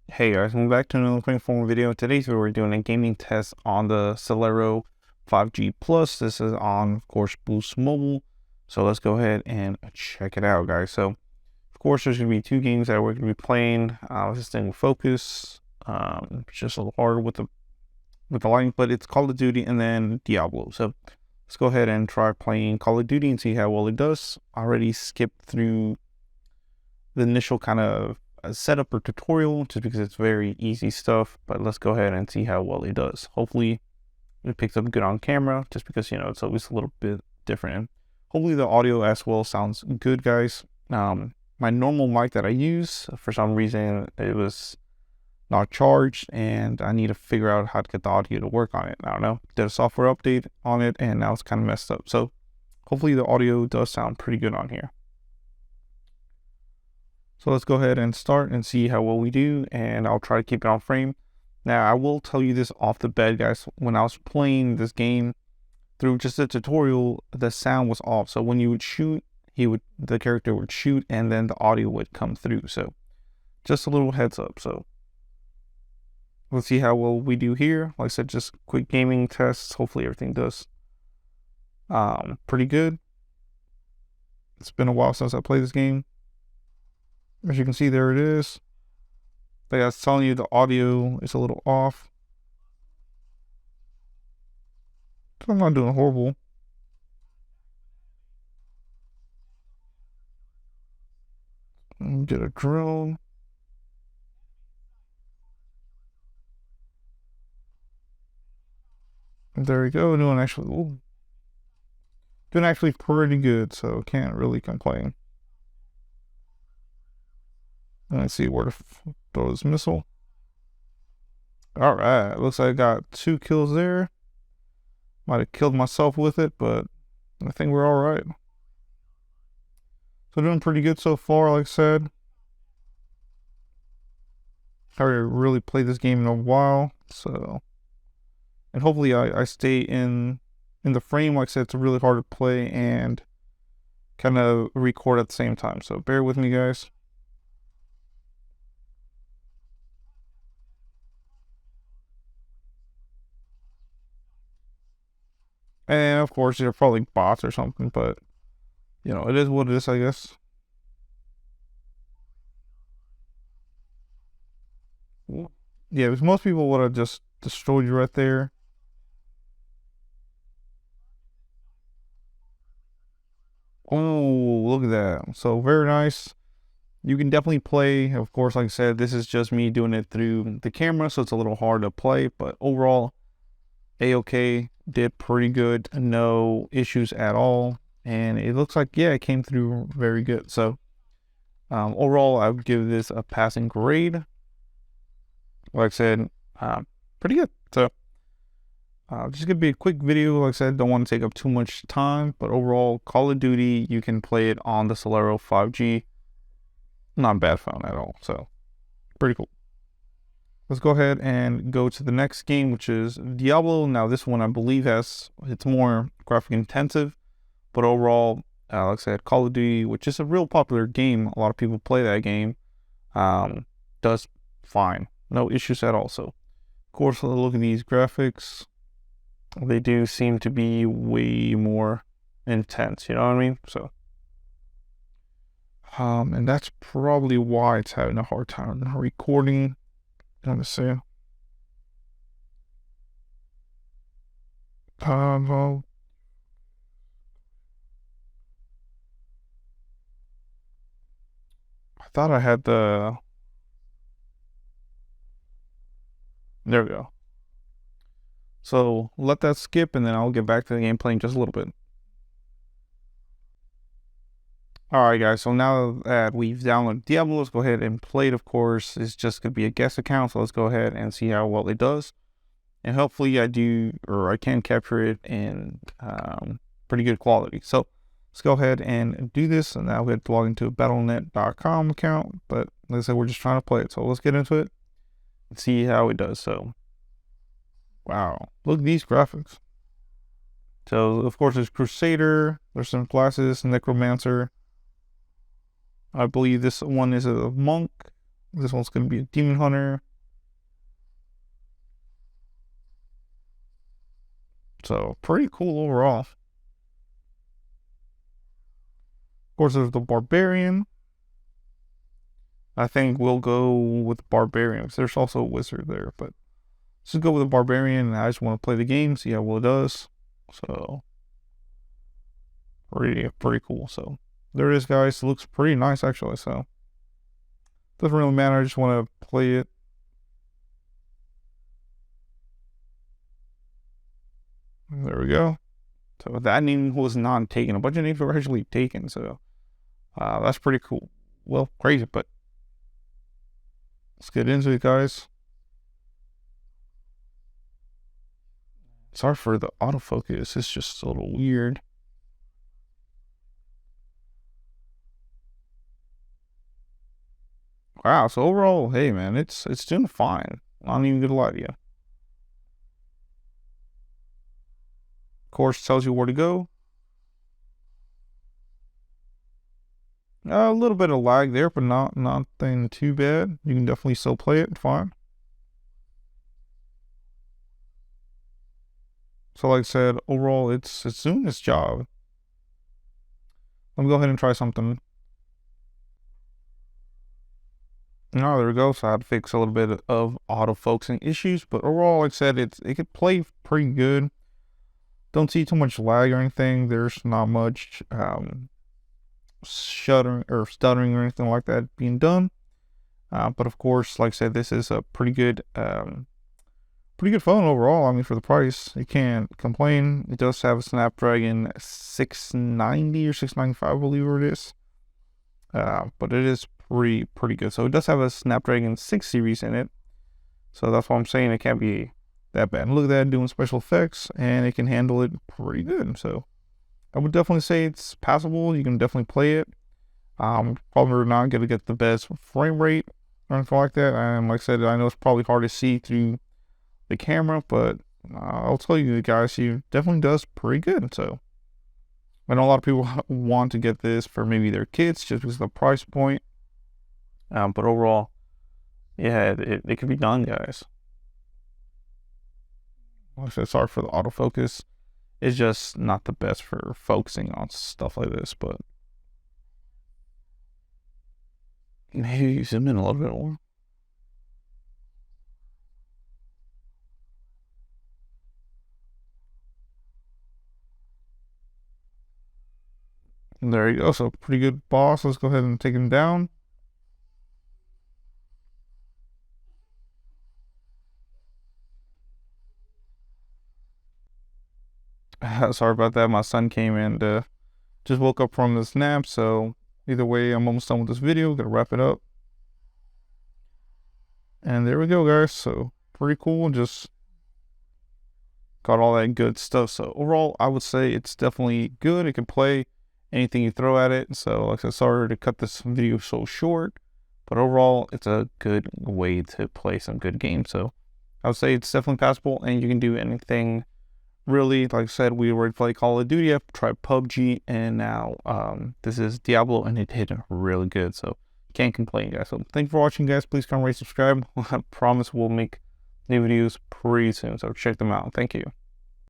Hey guys, welcome back to another quick form video. Today's video we're doing a gaming test on the Celero 5G Plus. This is on, of course, Boost Mobile. So let's go ahead and check it out, guys. So, of course, there's going to be two games that we're going to be playing. This thing Focus. It's just a little harder with the lighting, but it's Call of Duty and then Diablo. So let's go ahead and try playing Call of Duty and see how well it does. I already skipped through the initial kind of a setup or tutorial just because it's very easy stuff, but let's go ahead and see how well it does. Hopefully it picks up good on camera just because, you know, it's always a little bit different. And hopefully the audio as well sounds good, guys. My normal mic that I use, for some reason, it was not charged and I need to figure out how to get the audio to work on it. I don't know. Did a software update on it and now it's kind of messed up. So hopefully the audio does sound pretty good on here. So let's go ahead and start and see how well we do, and I'll try to keep it on frame. Now, I will tell you this off the bat, guys. When I was playing this game through just a tutorial, the sound was off. So when you would shoot, the character would shoot, and then the audio would come through. So just a little heads up. So let's see how well we do here. Like I said, just quick gaming tests. Hopefully everything does pretty good. It's been a while since I played this game. As you can see, there it is. Like I was telling you, the audio is a little off. I'm not doing horrible. Get a drone. And there we go. Doing actually pretty good, so can't really complain. Let's see where to throw this missile. All right, looks like I got 2 kills there. Might have killed myself with it, but I think we're all right. So doing pretty good so far, like I said. I haven't really played this game in a while, so, and hopefully I stay in the frame. Like I said, it's really hard to play and kind of record at the same time, so bear with me, guys. And of course, they're probably bots or something, but you know, it is what it is, I guess. Yeah, because most people would have just destroyed you right there. Oh, look at that. So very nice. You can definitely play. Of course, like I said, this is just me doing it through the camera, so it's a little hard to play, but overall, A-OK, did pretty good. No issues at all. And it looks like, yeah, it came through very good. So overall, I would give this a passing grade. Like I said, pretty good. So just gonna be a quick video. Like I said, don't want to take up too much time, but overall, Call of Duty, you can play it on the Celero 5G. Not a bad phone at all. So pretty cool. Let's go ahead and go to the next game, which is Diablo. Now, this one I believe it's more graphic intensive, but overall, like I said, Call of Duty, which is a real popular game, a lot of people play that game, does fine. No issues at all. So, of course, look at these graphics. They do seem to be way more intense, you know what I mean? So, and that's probably why it's having a hard time recording. Let me see. Well, I thought I had the. There we go. So let that skip, and then I'll get back to the gameplay in just a little bit. Alright guys, so now that we've downloaded Diablo, let's go ahead and play it. Of course, it's just going to be a guest account, so let's go ahead and see how well it does. And hopefully I can capture it in pretty good quality. So let's go ahead and do this. And now we have to log into a battle.net.com account, but like I said, we're just trying to play it. So let's get into it and see how it does. So, wow, look at these graphics. So of course there's Crusader, there's some classes, Necromancer. I believe this one is a monk. This one's going to be a demon hunter. So pretty cool overall. Of course, there's the barbarian. I think we'll go with barbarian. There's also a wizard there, but let's just go with the barbarian. I just want to play the game, see how well it does. So pretty cool. So there it is, guys. It looks pretty nice actually. So doesn't really matter. I just want to play it. There we go. So that name was not taken. A bunch of names were actually taken. So that's pretty cool. Well, crazy, but let's get into it, guys. Sorry for the autofocus. It's just a little weird. Wow. So overall, hey man, it's doing fine. I'm not even gonna lie to you. Of course, tells you where to go. A little bit of lag there, but nothing too bad. You can definitely still play it fine. So like I said, overall, it's doing its job. Let me go ahead and try something. Oh, there we go. So I had to fix a little bit of autofocusing issues, but overall, like I said, it could play pretty good. Don't see too much lag or anything. There's not much shuddering or stuttering or anything like that being done. But of course, like I said, this is a pretty good phone overall. I mean, for the price, you can't complain. It does have a Snapdragon 690 or 695, I believe it is. But it is pretty good. So it does have a Snapdragon 6 series in it. So that's why I'm saying it can't be that bad. And look at that, doing special effects, and it can handle it pretty good. So I would definitely say it's passable. You can definitely play it. Probably not going to get the best frame rate or anything like that. And like I said, I know it's probably hard to see through the camera, but I'll tell you guys, he definitely does pretty good. So I know a lot of people want to get this for maybe their kids just because of the price point. But overall, yeah, it could be done, guys. Like I said, sorry for the autofocus. It's just not the best for focusing on stuff like this, but maybe zoom in a little bit more. And there you go. So pretty good boss. Let's go ahead and take him down. Sorry about that. My son came and just woke up from this nap. So either way, I'm almost done with this video. Gonna wrap it up. And there we go, guys. So pretty cool. Just got all that good stuff. So overall, I would say it's definitely good. It can play anything you throw at it. So like I said, sorry to cut this video so short, but overall, it's a good way to play some good games. So I would say it's definitely passable, and you can do anything really. Like I said, we already played Call of Duty, I've tried PUBG, and now this is Diablo, and it did really good. So can't complain, guys. So thank you for watching, guys. Please come rate, subscribe. I promise we'll make new videos pretty soon. So check them out. Thank you.